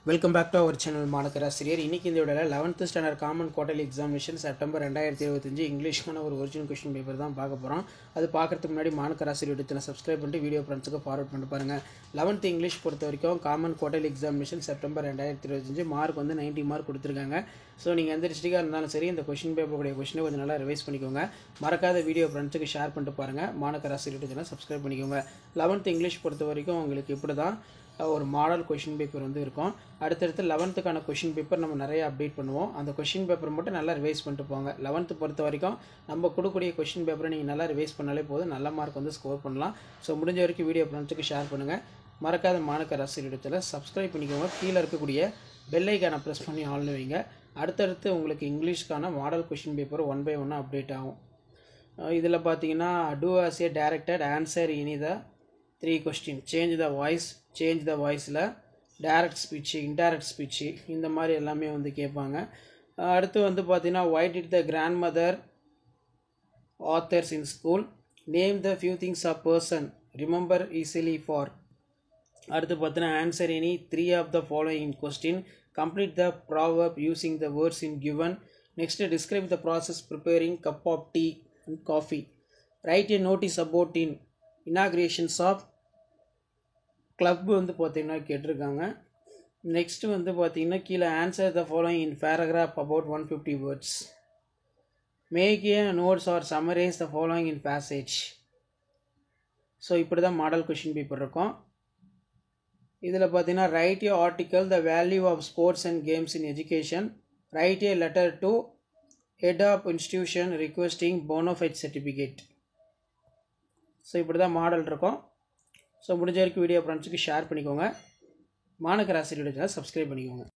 Welcome back to our channel மாணக்கராசிரியர். இன்றைக்கி இந்த வீடியோவில் 11th standard common quarterly examination September 2025 இங்கிலீஷ்க்கான ஒரு ஒரிஜினல் கொஸ்டின் பேப்பர் தான் பார்க்க போகிறோம். அது பார்க்குறதுக்கு முன்னாடி மாணக்கராசிரியர் எடுத்து சப்ஸ்கிரைப் பண்ணிட்டு வீடியோ ஃப்ரெண்ட்ஸுக்கு ஃபார்வர்ட் பண்ணி பாருங்கள். 11th இங்கிலீஷ் பொறுத்த வரைக்கும் common quarterly examination September 2025 mark வந்து 90 மார்க் கொடுத்துருக்காங்க. ஸோ நீங்கள் எந்த டிஸ்ட்ரிக்டாக இருந்தாலும் சரி இந்த கொஸ்டின் பேப்பருடைய கொஸ்டினை கொஞ்சம் நல்லா ரிவைஸ் பண்ணிக்கோங்க. மறக்காத வீடியோ ஃப்ரெண்ட்ஸுக்கு ஷேர் பண்ணிட்டு பாருங்கள். மாணக்கராசிரியர் எடுத்து சப்ஸ்கிரைப் பண்ணிக்கோங்க. 11th இங்கிலீஷ் பொறுத்த வரைக்கும் உங்களுக்கு இப்படி தான் ஒரு மாடல் கொஷின் பேப்பர் வந்து இருக்கும். அடுத்தடுத்து 11th கொஷின் பேப்பர் நம்ம நிறைய அப்டேட் பண்ணுவோம். அந்த கொஷின் பேப்பர் மட்டும் நல்லா ரிவைஸ் பண்ணிட்டு போங்க. 11th பொறுத்த வரைக்கும் நம்ம கொடுக்கக்கூடிய கொஷின் பேப்பரை நீங்கள் நல்லா ரிவைஸ் பண்ணாலே போதும், நல்ல மார்க் வந்து ஸ்கோர் பண்ணலாம். ஸோ முடிஞ்ச வரைக்கும் வீடியோ ஃப்ரெண்ட்ஸுக்கு ஷேர் பண்ணுங்கள். மறக்காத மாணக்கராசிரியர் இடத்துல சப்ஸ்கிரைப் பண்ணிக்கோங்க. கீழே இருக்கக்கூடிய பெல் ஐக்கானை ப்ரெஸ் பண்ணி ஆள்னு வைங்க. அடுத்தடுத்து உங்களுக்கு இங்கிலீஷ்க்கான model question paper 1 by 1 update ஆகும். இதில் பார்த்தீங்கன்னா do as a directed answer in the 3 questions. Change the வாய்ஸில் டைரக்ட் ஸ்பீச்சு, இன்டைரக்ட் ஸ்பீச்சு இந்த மாதிரி எல்லாமே வந்து கேட்பாங்க. அடுத்து வந்து பார்த்தீங்கன்னா why did the grandmother authors in school name the few things a person remember easily for. அடுத்து பார்த்தீங்கன்னா answer any 3 of the following question. Complete the proverb using the words in given. Next, describe the process preparing cup of tea and coffee. Write a notice about inaugurations of club வந்து பார்த்தீங்கன்னா கேட்டிருக்காங்க. Next வந்து பார்த்தீங்கன்னா கீழே answer the following in paragraph about 150 words. Make a notes or summarize the following in passage. So இப்படி தான் model question paper இருக்கும். இதில் பார்த்தீங்கன்னா write a article the value of sports and games in education. Write a letter to head of institution requesting bonafide certificate. So இப்படி தான் model இருக்கும். So முடிஞ்ச வரைக்கும் வீடியோ ஃப்ரெண்ட்ஸுக்கு ஷேர் பண்ணிக்கோங்க. மாணக்கராசிரியர் சப்ஸ்கிரைப் பண்ணிக்கோங்க.